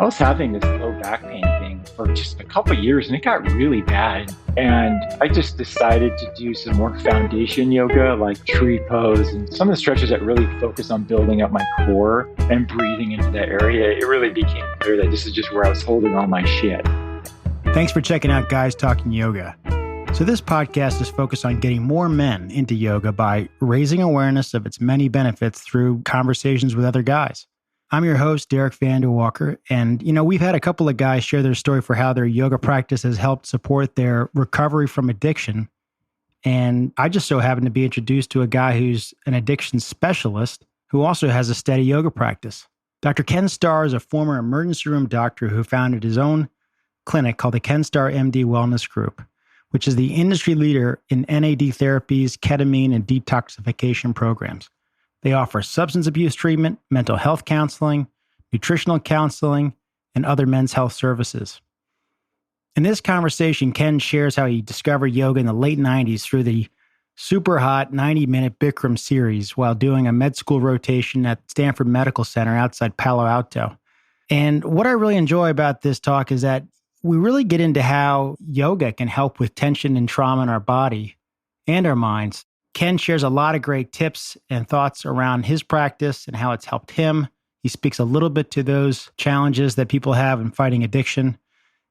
I was having this low back pain thing for just a couple of years and it got really bad. And I just decided to do some more foundation yoga, like tree pose and some of the stretches that really focus on building up my core and breathing into that area. It really became clear that this is just where I was holding all my shit. Thanks for checking out Guys Talking Yoga. So this podcast is focused on getting more men into yoga by raising awareness of its many benefits through conversations with other guys. I'm your host, Derek Vanderwalker, and we've had a couple of guys share their story for how their yoga practice has helped support their recovery from addiction. And I just so happen to be introduced to a guy who's an addiction specialist who also has a steady yoga practice. Dr. Ken Starr is a former emergency room doctor who founded his own clinic called the Ken Starr MD Wellness Group, which is the industry leader in NAD therapies, ketamine, and detoxification programs. They offer substance abuse treatment, mental health counseling, nutritional counseling, and other men's health services. In this conversation, Ken shares how he discovered yoga in the late 90s through the super hot 90-minute Bikram series while doing a med school rotation at Stanford Medical Center outside Palo Alto. And what I really enjoy about this talk is that we really get into how yoga can help with tension and trauma in our body and our minds. Ken shares a lot of great tips and thoughts around his practice and how it's helped him. He speaks a little bit to those challenges that people have in fighting addiction.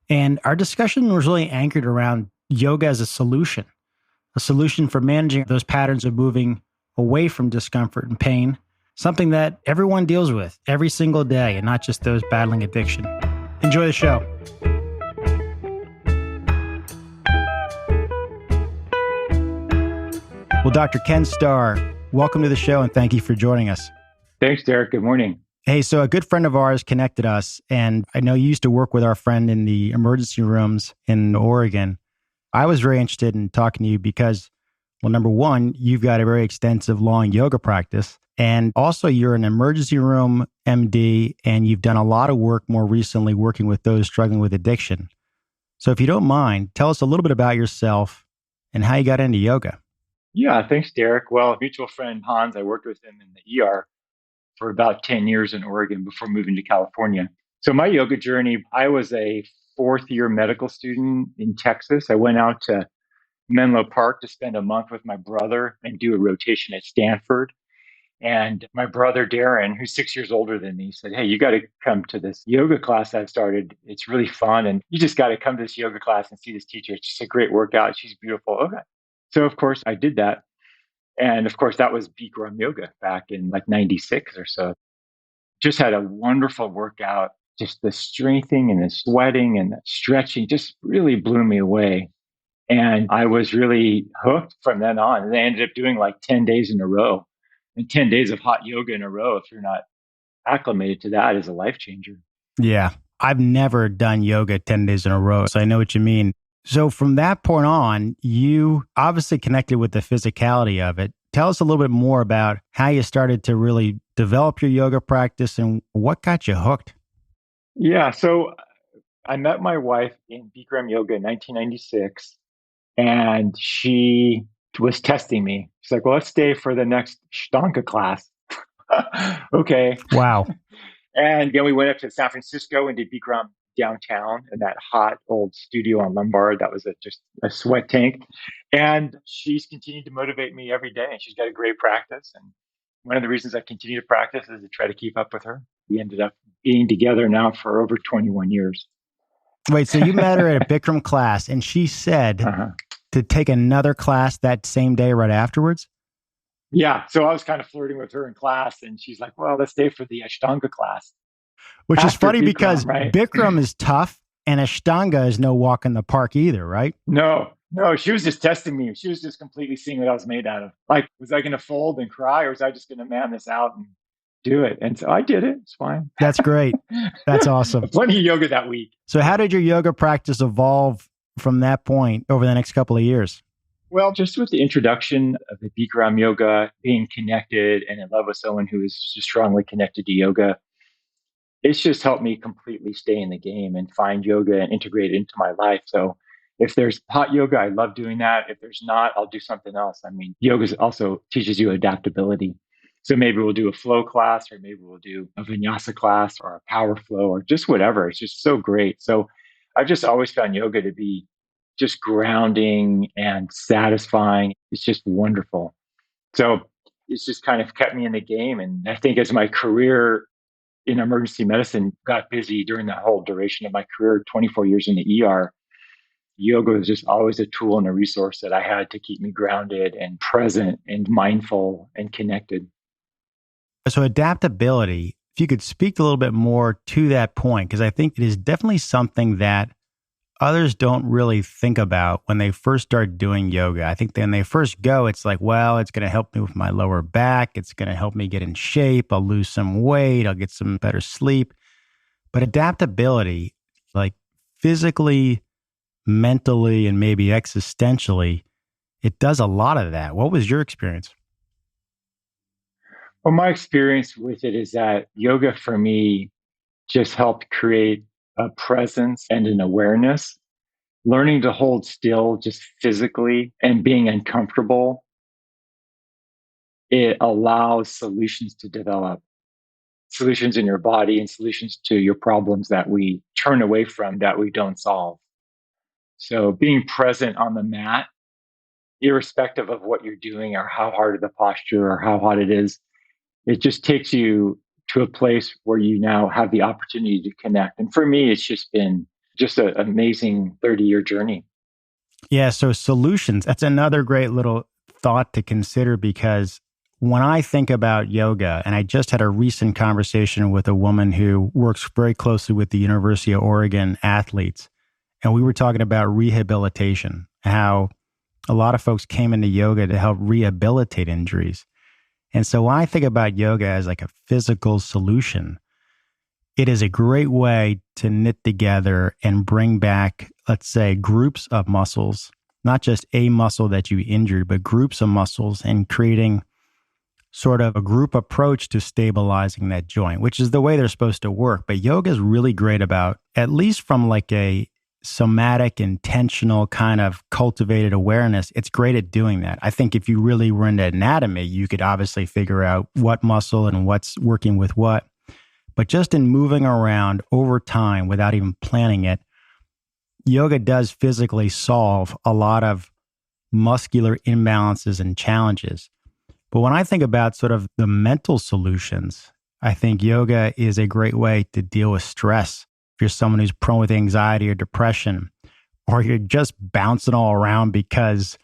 And our discussion was really anchored around yoga as a solution for managing those patterns of moving away from discomfort and pain, something that everyone deals with every single day and not just those battling addiction. Enjoy the show. Well, Dr. Ken Starr, welcome to the show and thank you for joining us. Thanks, Derek. Good morning. Hey, so a good friend of ours connected us, and I know you used to work with our friend in the emergency rooms in Oregon. I was very interested in talking to you because, well, number one, you've got a very extensive, long yoga practice, and also you're an emergency room MD, and you've done a lot of work more recently working with those struggling with addiction. So if you don't mind, tell us a little bit about yourself and how you got into yoga. Yeah, thanks, Derek. Well, a mutual friend, Hans, I worked with him in the ER for about 10 years in Oregon before moving to California. So my yoga journey, I was a fourth-year medical student in Texas. I went out to Menlo Park to spend a month with my brother and do a rotation at Stanford. And my brother, Darren, who's 6 years older than me, said, "Hey, you got to come to this yoga class I've started. It's really fun. And you just got to come to this yoga class and see this teacher. It's just a great workout. She's beautiful." Okay. So, of course, I did that. And of course, that was Bikram yoga back in like 96 or so. Just had a wonderful workout. Just the strengthening and the sweating and the stretching just really blew me away. And I was really hooked from then on. And I ended up doing like 10 days in a row. And 10 days of hot yoga in a row, if you're not acclimated to that, is a life changer. Yeah, I've never done yoga 10 days in a row, so I know what you mean. So from that point on, you obviously connected with the physicality of it. Tell us a little bit more about how you started to really develop your yoga practice and what got you hooked. Yeah, so I met my wife in Bikram yoga in 1996, and she was testing me. She's like, "Well, let's stay for the next Ashtanga class." Okay. Wow. And then we went up to San Francisco and did Bikram downtown in that hot old studio on Lombard. That was just a sweat tank. And she's continued to motivate me every day. And she's got a great practice. And one of the reasons I continue to practice is to try to keep up with her. We ended up being together now for over 21 years. Wait, so you met her at a Bikram class and she said to take another class that same day right afterwards? Yeah. So I was kind of flirting with her in class and she's like, "Well, let's stay for the Ashtanga class." Which is funny Bikram, because right? Bikram is tough and Ashtanga is no walk in the park either, right? No, she was just testing me. She was just completely seeing what I was made out of. Like, was I going to fold and cry or was I just going to man this out and do it? And so I did it. It's fine. That's great. That's awesome. Plenty of yoga that week. So how did your yoga practice evolve from that point over the next couple of years? Well, just with the introduction of the Bikram yoga, being connected and in love with someone who is just strongly connected to yoga, it's just helped me completely stay in the game and find yoga and integrate it into my life. So if there's hot yoga, I love doing that. If there's not, I'll do something else. I mean, yoga also teaches you adaptability. So maybe we'll do a flow class, or maybe we'll do a vinyasa class or a power flow or just whatever. It's just so great. So I've just always found yoga to be just grounding and satisfying. It's just wonderful. So it's just kind of kept me in the game. And I think as my career in emergency medicine got busy during the whole duration of my career, 24 years in the ER, yoga was just always a tool and a resource that I had to keep me grounded and present and mindful and connected. So adaptability, if you could speak a little bit more to that point, because I think it is definitely something that others don't really think about when they first start doing yoga. I think when they first go, it's like, well, it's going to help me with my lower back. It's going to help me get in shape. I'll lose some weight. I'll get some better sleep. But adaptability, like physically, mentally, and maybe existentially, it does a lot of that. What was your experience? Well, my experience with it is that yoga for me just helped create a presence and an awareness. Learning to hold still just physically and being uncomfortable, it allows solutions to develop, solutions in your body and solutions to your problems that we turn away from, that we don't solve. So being present on the mat, irrespective of what you're doing or how hard the posture or how hot it is, it just takes you to a place where you now have the opportunity to connect. And for me, it's just been just an amazing 30-year journey. Yeah, so solutions, that's another great little thought to consider because when I think about yoga, and I just had a recent conversation with a woman who works very closely with the University of Oregon athletes, and we were talking about rehabilitation, how a lot of folks came into yoga to help rehabilitate injuries. And so when I think about yoga as like a physical solution, it is a great way to knit together and bring back, let's say, groups of muscles, not just a muscle that you injured, but groups of muscles and creating sort of a group approach to stabilizing that joint, which is the way they're supposed to work. But yoga is really great about, at least from like a somatic, intentional kind of cultivated awareness, it's great at doing that. I think if you really were into anatomy, you could obviously figure out what muscle and what's working with what. But just in moving around over time without even planning it, yoga does physically solve a lot of muscular imbalances and challenges. But when I think about sort of the mental solutions, I think yoga is a great way to deal with stress. If you're someone who's prone with anxiety or depression, or you're just bouncing all around because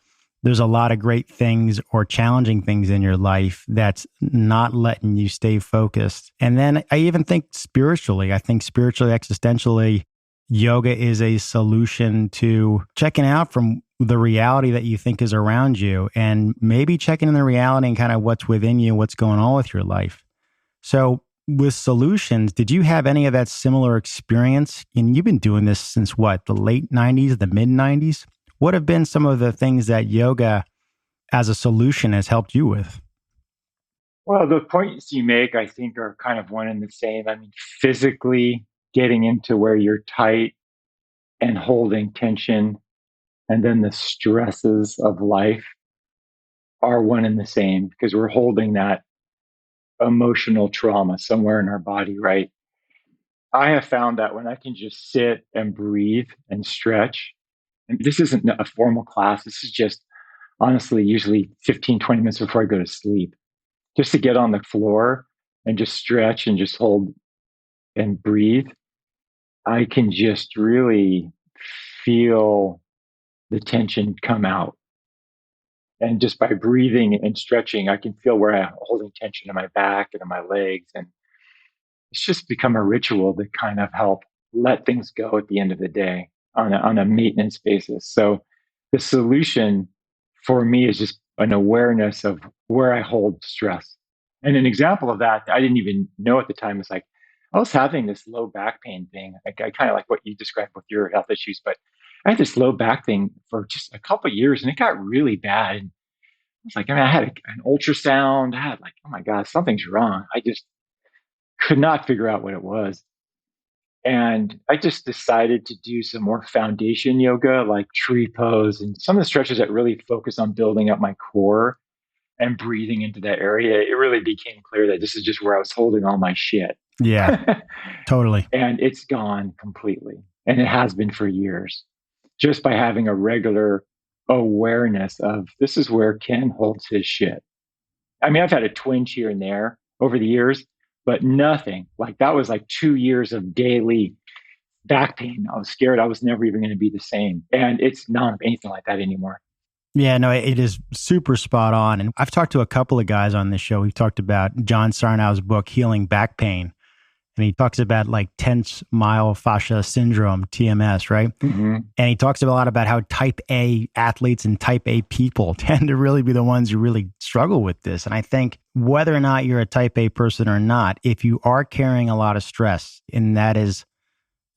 there's a lot of great things or challenging things in your life that's not letting you stay focused. And then I even think spiritually, existentially, yoga is a solution to checking out from the reality that you think is around you and maybe checking in the reality and kind of what's within you, what's going on with your life. So with solutions, did you have any of that similar experience? And you've been doing this since what, the late 90s, the mid 90s? What have been some of the things that yoga as a solution has helped you with? Well, the points you make, I think, are kind of one and the same. I mean, physically getting into where you're tight and holding tension, and then the stresses of life are one and the same because we're holding that emotional trauma somewhere in our body, right? I have found that when I can just sit and breathe and stretch, and this isn't a formal class, this is just honestly usually 15, 20 minutes before I go to sleep, just to get on the floor and just stretch and just hold and breathe. I can just really feel the tension come out. And just by breathing and stretching, I can feel where I'm holding tension in my back and in my legs. And it's just become a ritual to kind of help let things go at the end of the day on a maintenance basis. So the solution for me is just an awareness of where I hold stress. And an example of that, I didn't even know at the time, was like, I was having this low back pain thing. I kind of like what you described with your health issues, but I had this low back thing for just a couple of years and it got really bad. And I was like, I mean, I had an ultrasound. I had like, oh my God, something's wrong. I just could not figure out what it was. And I just decided to do some more foundation yoga, like tree pose and some of the stretches that really focus on building up my core. and breathing into that area, it really became clear that this is just where I was holding all my shit. Yeah, totally. And it's gone completely. And it has been for years. Just by having a regular awareness of this is where Ken holds his shit. I mean, I've had a twinge here and there over the years, but nothing like that was like 2 years of daily back pain. I was scared I was never even going to be the same. And it's not anything like that anymore. Yeah, no, it is super spot on. And I've talked to a couple of guys on this show. We've talked about John Sarnow's book, Healing Back Pain. And he talks about like tense myofascial syndrome, TMS, right? Mm-hmm. And he talks a lot about how type A athletes and type A people tend to really be the ones who really struggle with this. And I think whether or not you're a type A person or not, if you are carrying a lot of stress, and that is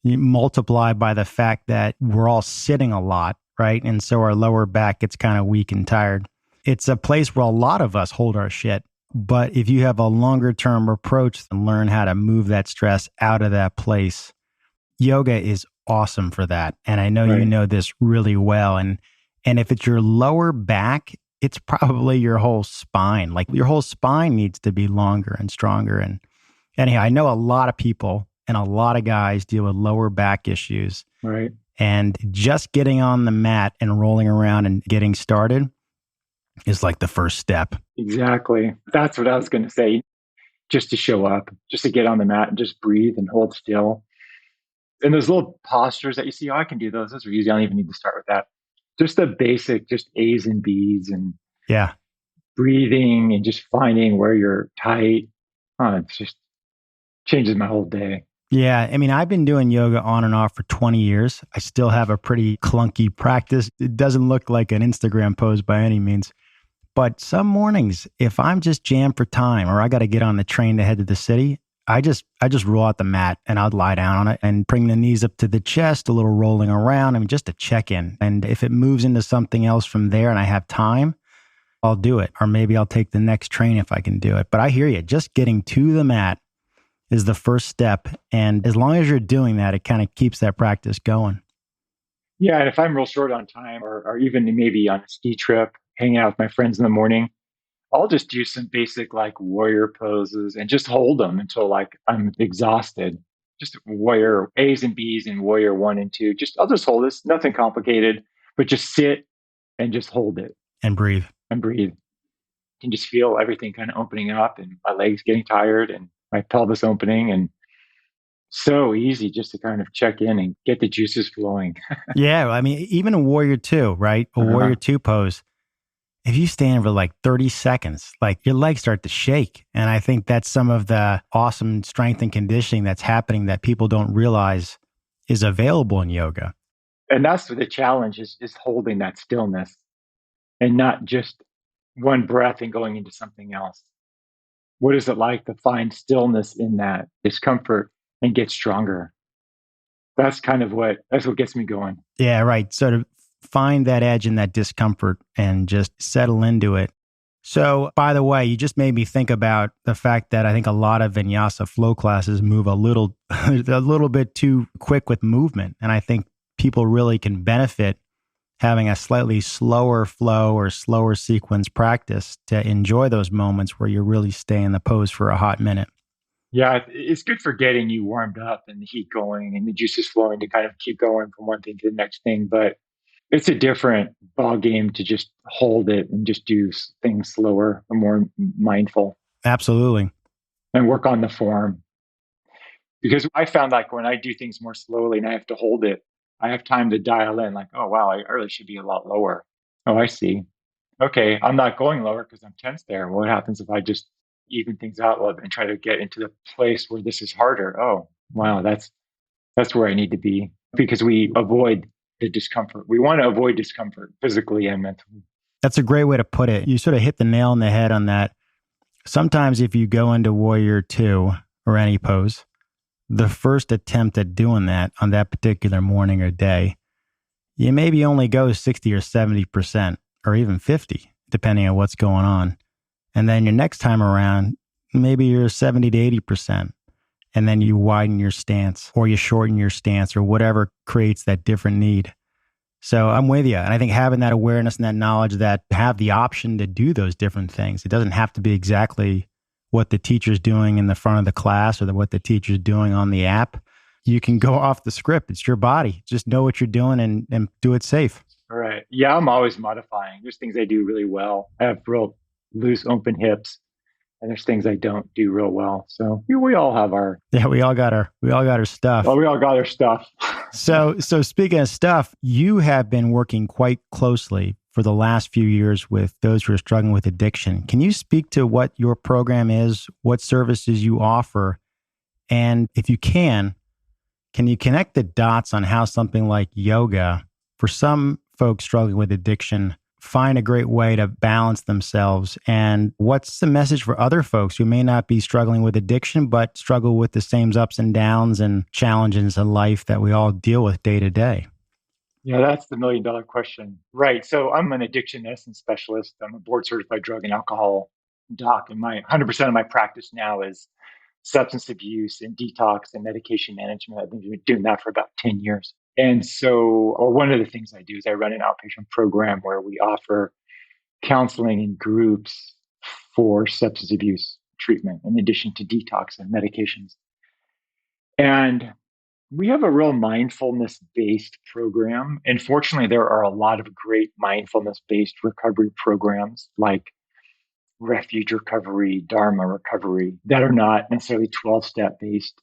multiplied by the fact that we're all sitting a lot, right? And so our lower back gets kind of weak and tired. It's a place where a lot of us hold our shit. But if you have a longer term approach and learn how to move that stress out of that place, yoga is awesome for that. And I know you know this really well. And if it's your lower back, it's probably your whole spine. Like your whole spine needs to be longer and stronger. And anyhow, I know a lot of people and a lot of guys deal with lower back issues. Right. And just getting on the mat and rolling around and getting started is like the first step. Exactly. That's what I was going to say. Just to show up, just to get on the mat and just breathe and hold still. And those little postures that you see, oh, I can do those. Those are easy. I don't even need to start with that. Just the basic, just A's and B's and breathing and just finding where you're tight. It just changes my whole day. Yeah. I mean, I've been doing yoga on and off for 20 years. I still have a pretty clunky practice. It doesn't look like an Instagram pose by any means. But some mornings, if I'm just jammed for time or I got to get on the train to head to the city, I just roll out the mat and I'll lie down on it and bring the knees up to the chest, a little rolling around. I mean, just a check in. And if it moves into something else from there and I have time, I'll do it. Or maybe I'll take the next train if I can do it. But I hear you. Just getting to the mat is the first step. And as long as you're doing that, it kind of keeps that practice going. Yeah. And if I'm real short on time or even maybe on a ski trip, hanging out with my friends in the morning, I'll just do some basic like warrior poses and just hold them until like I'm exhausted. Just warrior A's and B's and warrior 1 and 2. I'll just hold this, nothing complicated, but just sit and just hold it and breathe. And breathe. You can just feel everything kind of opening up and my legs getting tired and my pelvis opening, and so easy just to kind of check in and get the juices flowing. Yeah. I mean, even a warrior 2, right? A warrior 2 pose. If you stand for like 30 seconds, like your legs start to shake. And I think that's some of the awesome strength and conditioning that's happening that people don't realize is available in yoga. And that's the challenge is holding that stillness and not just one breath and going into something else. What is it like to find stillness in that discomfort and get stronger? That's what gets me going. Yeah, right. So to find that edge and that discomfort and just settle into it. So, by the way, you just made me think about the fact that I think a lot of vinyasa flow classes move a little bit too quick with movement. And I think people really can benefit having a slightly slower flow or slower sequence practice to enjoy those moments where you really stay in the pose for a hot minute. Yeah, it's good for getting you warmed up and the heat going and the juices flowing to kind of keep going from one thing to the next thing. But it's a different ball game to just hold it and just do things slower and more mindful. Absolutely. And work on the form. Because I found like when I do things more slowly and I have to hold it, I have time to dial in like, oh, wow, I really should be a lot lower. Oh, I see. Okay, I'm not going lower because I'm tense there. What happens if I just even things out a little bit and try to get into the place where this is harder? Oh, wow, that's where I need to be, because we avoid the discomfort. We want to avoid discomfort physically and mentally. That's a great way to put it. You sort of hit the nail on the head on that. Sometimes if you go into Warrior 2 or any pose, the first attempt at doing that on that particular morning or day, you maybe only go 60 or 70% or even 50, depending on what's going on. And then your next time around, maybe you're 70 to 80%. And then you widen your stance or you shorten your stance or whatever creates that different need. So I'm with you. And I think having that awareness and that knowledge that have the option to do those different things, it doesn't have to be exactly what the teacher's doing in the front of the class or what the teacher's doing on the app. You can go off the script. It's your body. Just know what you're doing and do it safe. All right. Yeah, I'm always modifying. There's things I do really well. I have real loose, open hips, and there's things I don't do real well. So we all have our Yeah, we all got our stuff. we all got our stuff. So speaking of stuff, you have been working quite closely for the last few years with those who are struggling with addiction. Can you speak to what your program is, what services you offer, and if you can you connect the dots on how something like yoga, for some folks struggling with addiction, find a great way to balance themselves? And what's the message for other folks who may not be struggling with addiction, but struggle with the same ups and downs and challenges in life that we all deal with day to day? Yeah, that's the $1 million question. Right. So I'm an addiction medicine specialist. I'm a board certified drug and alcohol doc, and my 100% of my practice now is substance abuse and detox and medication management. I've been doing that for about 10 years. And so, or one of the things I do is I run an outpatient program where we offer counseling in groups for substance abuse treatment in addition to detox and medications. And we have a real mindfulness based program. And fortunately, there are a lot of great mindfulness based recovery programs like Refuge Recovery, Dharma Recovery that are not necessarily 12-step based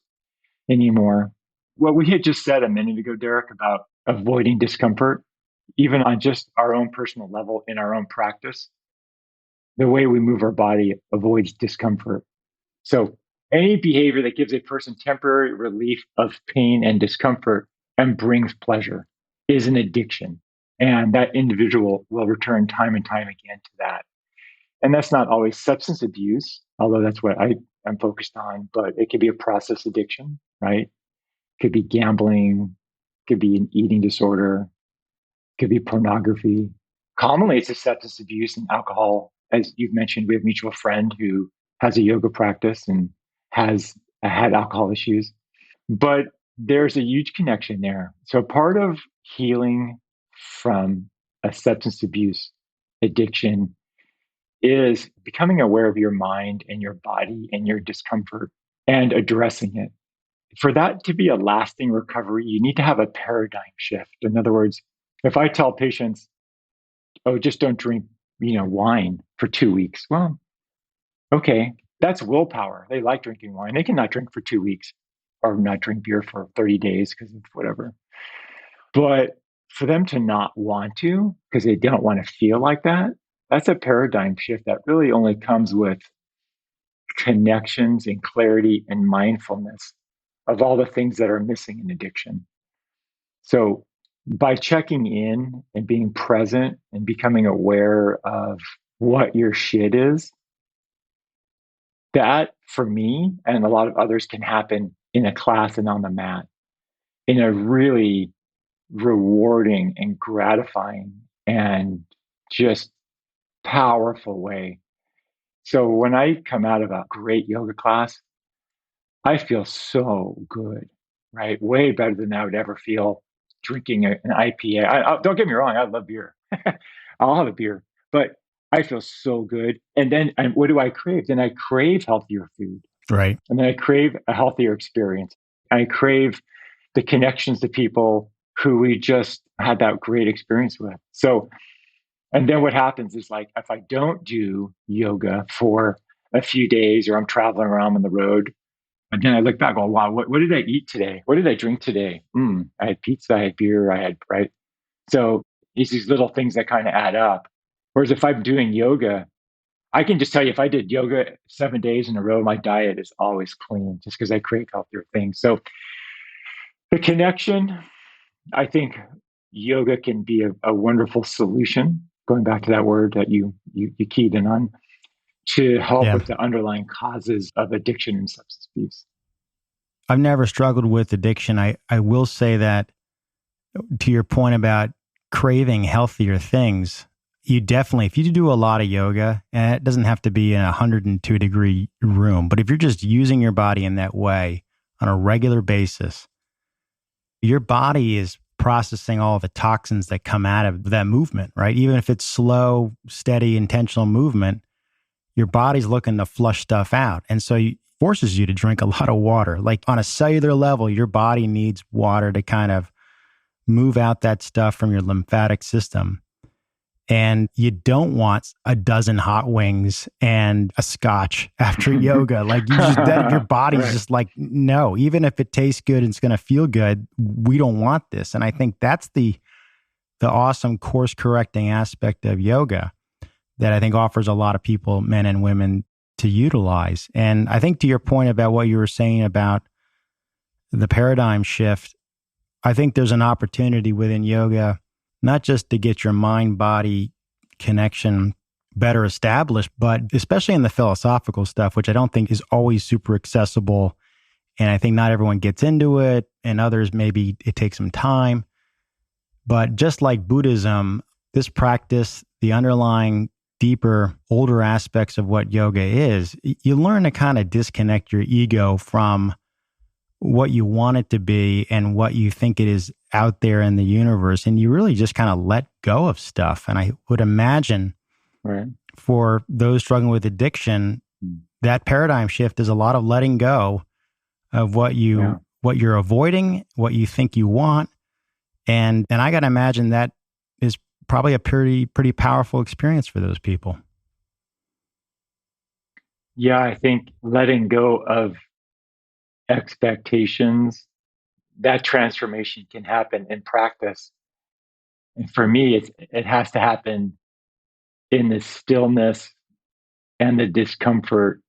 anymore. What we had just said a minute ago, Derek, about avoiding discomfort, even on just our own personal level in our own practice, the way we move our body avoids discomfort. So any behavior that gives a person temporary relief of pain and discomfort and brings pleasure is an addiction. And that individual will return time and time again to that. And that's not always substance abuse, although that's what I'm focused on, but it could be a process addiction, right? It could be gambling, could be an eating disorder, could be pornography. Commonly, it's a substance abuse and alcohol. As you've mentioned, we have a mutual friend who has a yoga practice and has had alcohol issues. But there's a huge connection there. So part of healing from a substance abuse addiction is becoming aware of your mind and your body and your discomfort and addressing it. For that to be a lasting recovery, you need to have a paradigm shift. In other words, if I tell patients, oh, just don't drink, wine for 2 weeks. Well, okay, that's willpower. They like drinking wine. They cannot drink for 2 weeks or not drink beer for 30 days because of whatever. But for them to not want to, because they don't want to feel like that, that's a paradigm shift that really only comes with connections and clarity and mindfulness of all the things that are missing in addiction. So by checking in and being present and becoming aware of what your shit is, that for me and a lot of others can happen in a class and on the mat in a really rewarding and gratifying and just powerful way. So when I come out of a great yoga class, I feel so good, right? Way better than I would ever feel drinking an IPA. Don't get me wrong, I love beer. I'll have a beer, but I feel so good. And what do I crave? Then I crave healthier food. Right. And then I crave a healthier experience. I crave the connections to people who we just had that great experience with. So, and then what happens is like, if I don't do yoga for a few days or I'm traveling around on the road, and then I look back, oh, wow, what did I eat today? What did I drink today? I had pizza, I had beer, right? So it's these little things that kind of add up. Whereas if I'm doing yoga, I can just tell you if I did yoga 7 days in a row, my diet is always clean just because I crave healthier things. So the connection, I think yoga can be a wonderful solution, going back to that word that you keyed in on, to help with the underlying causes of addiction and substance abuse. I've never struggled with addiction. I will say that to your point about craving healthier things, you definitely, if you do a lot of yoga, and it doesn't have to be in a 102-degree room, but if you're just using your body in that way on a regular basis, your body is processing all the toxins that come out of that movement, right? Even if it's slow, steady, intentional movement, your body's looking to flush stuff out. And so it forces you to drink a lot of water. Like on a cellular level, your body needs water to kind of move out that stuff from your lymphatic system. And you don't want a dozen hot wings and a scotch after yoga. Like your body's Right. just like, no, even if it tastes good and it's going to feel good, we don't want this. And I think that's the awesome course correcting aspect of yoga that I think offers a lot of people, men and women, to utilize. And I think to your point about what you were saying about the paradigm shift, I think there's an opportunity within yoga, not just to get your mind-body connection better established, but especially in the philosophical stuff, which I don't think is always super accessible. And I think not everyone gets into it, and others, maybe it takes some time. But just like Buddhism, this practice, the underlying deeper, older aspects of what yoga is, you learn to kind of disconnect your ego from what you want it to be and what you think it is out there in the universe. And you really just kind of let go of stuff. And I would imagine for those struggling with addiction, that paradigm shift is a lot of letting go of what you're avoiding, what you think you want. And I got to imagine that is probably a pretty powerful experience for those people. Yeah, I think letting go of expectations, that transformation can happen in practice. And for me, it has to happen in the stillness and the discomfort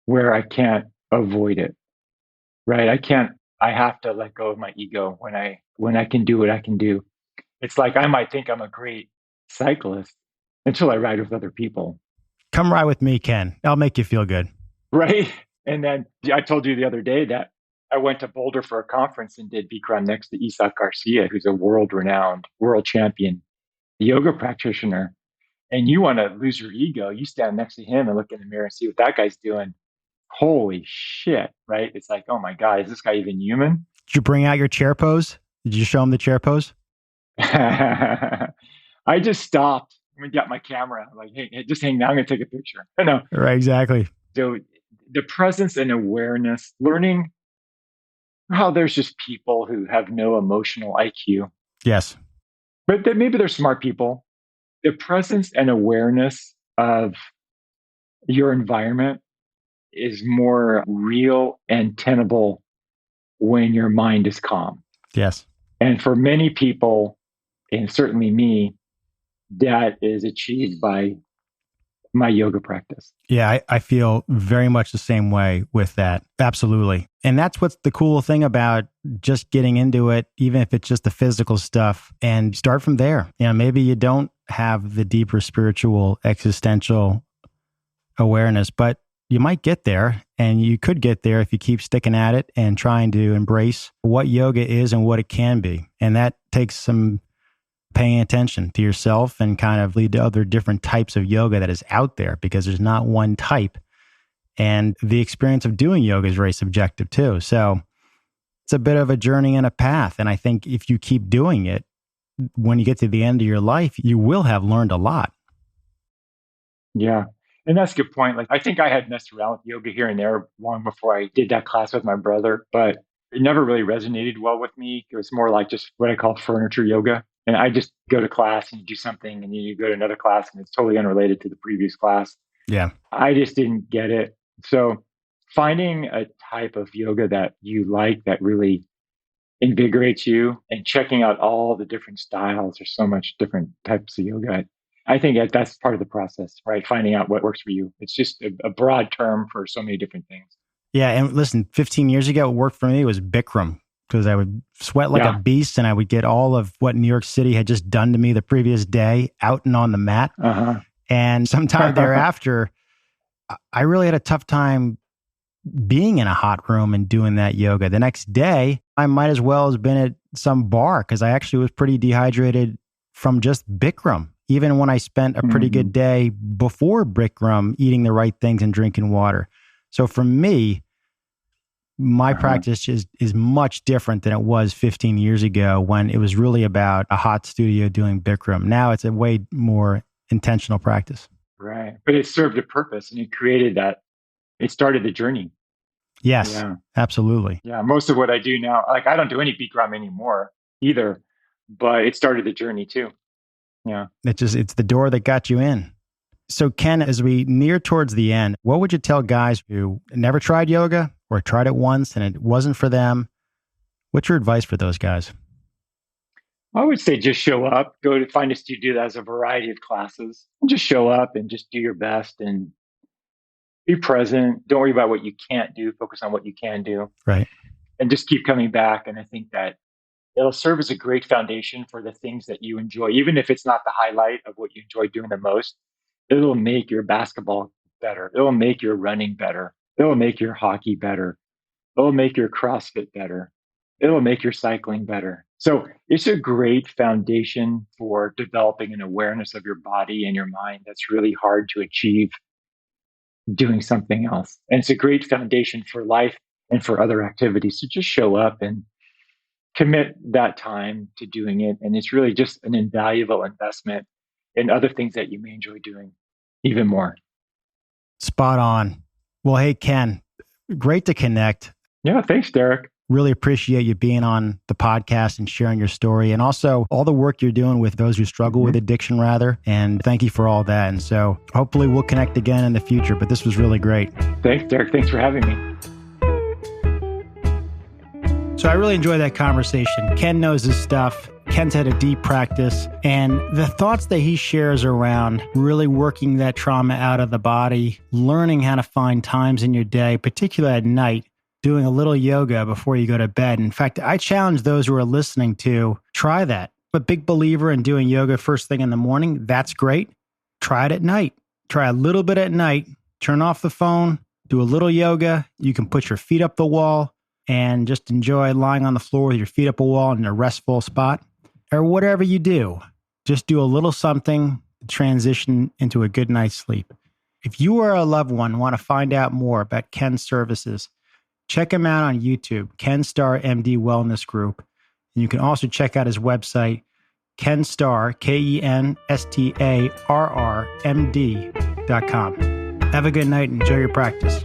where I can't avoid it. Right? I have to let go of my ego when I can do what I can do. It's like I might think I'm a great cyclist until I ride with other people. Come ride with me, Ken. I'll make you feel good. Right? And then I told you the other day that I went to Boulder for a conference and did Bikram next to Isaac Garcia, who's a world-renowned, world champion yoga practitioner. And you want to lose your ego, you stand next to him and look in the mirror and see what that guy's doing. Holy shit, right? It's like, oh my God, is this guy even human? Did you bring out your chair pose? Did you show him the chair pose? I just stopped and got my camera. I'm like, hey, just hang down. I'm going to take a picture. No. Right, exactly. So the presence and awareness, learning how there's just people who have no emotional IQ. Yes. But maybe they're smart people. The presence and awareness of your environment is more real and tenable when your mind is calm. Yes. And for many people, and certainly me, that is achieved by my yoga practice. Yeah, I feel very much the same way with that. Absolutely. And that's what's the cool thing about just getting into it, even if it's just the physical stuff, and start from there. You know, maybe you don't have the deeper spiritual, existential awareness, but you might get there, and you could get there if you keep sticking at it and trying to embrace what yoga is and what it can be. And that takes some paying attention to yourself and kind of lead to other different types of yoga that is out there, because there's not one type. And the experience of doing yoga is very subjective too. So it's a bit of a journey and a path. And I think if you keep doing it, when you get to the end of your life, you will have learned a lot. Yeah. And that's a good point. Like, I think I had messed around with yoga here and there long before I did that class with my brother, but it never really resonated well with me. It was more like just what I call furniture yoga. And I just go to class and you do something, and you go to another class and it's totally unrelated to the previous class. Yeah. I just didn't get it. So finding a type of yoga that you like, that really invigorates you, and checking out all the different styles. There's so much different types of yoga. I think that's part of the process, right? Finding out what works for you. It's just a broad term for so many different things. Yeah. And listen, 15 years ago, what worked for me was Bikram, because I would sweat like a beast, and I would get all of what New York City had just done to me the previous day out and on the mat. Uh-huh. And sometime thereafter, I really had a tough time being in a hot room and doing that yoga. The next day, I might as well have been at some bar, because I actually was pretty dehydrated from just Bikram, even when I spent a pretty good day before Bikram eating the right things and drinking water. So for me, my Uh-huh. practice is much different than it was 15 years ago when it was really about a hot studio doing Bikram. Now it's a way more intentional practice. Right. But it served a purpose and it created that. It started the journey. Yes, Yeah. absolutely. Yeah. Most of what I do now, like I don't do any Bikram anymore either, but it started the journey too. Yeah. It's the door that got you in. So Ken, as we near towards the end, what would you tell guys who never tried yoga or tried it once and it wasn't for them? What's your advice for those guys? I would say just show up, go to find a studio that has a variety of classes, and just show up and just do your best and be present. Don't worry about what you can't do. Focus on what you can do Right. and just keep coming back. And I think that it'll serve as a great foundation for the things that you enjoy, even if it's not the highlight of what you enjoy doing the most. It'll make your basketball better. It'll make your running better. It'll make your hockey better. It'll make your CrossFit better. It'll make your cycling better. So it's a great foundation for developing an awareness of your body and your mind that's really hard to achieve doing something else. And it's a great foundation for life and for other activities. So just show up and commit that time to doing it. And it's really just an invaluable investment in other things that you may enjoy doing even more. Spot on. Well, hey, Ken, great to connect. Yeah, thanks, Derek. Really appreciate you being on the podcast and sharing your story and also all the work you're doing with those who struggle with addiction, rather. And thank you for all that. And so hopefully we'll connect again in the future, but this was really great. Thanks, Derek. Thanks for having me. So I really enjoyed that conversation. Ken knows his stuff. Ken's had a deep practice, and the thoughts that he shares around really working that trauma out of the body, learning how to find times in your day, particularly at night, doing a little yoga before you go to bed. In fact, I challenge those who are listening to try that. I'm a big believer in doing yoga first thing in the morning. That's great. Try it at night. Try a little bit at night. Turn off the phone. Do a little yoga. You can put your feet up the wall and just enjoy lying on the floor with your feet up a wall in a restful spot. Or whatever you do, just do a little something to transition into a good night's sleep. If you or a loved one want to find out more about Ken's services, check him out on YouTube, Ken Starr MD Wellness Group. And you can also check out his website, Ken Starr, KENSTARRMD.com. Have a good night and enjoy your practice.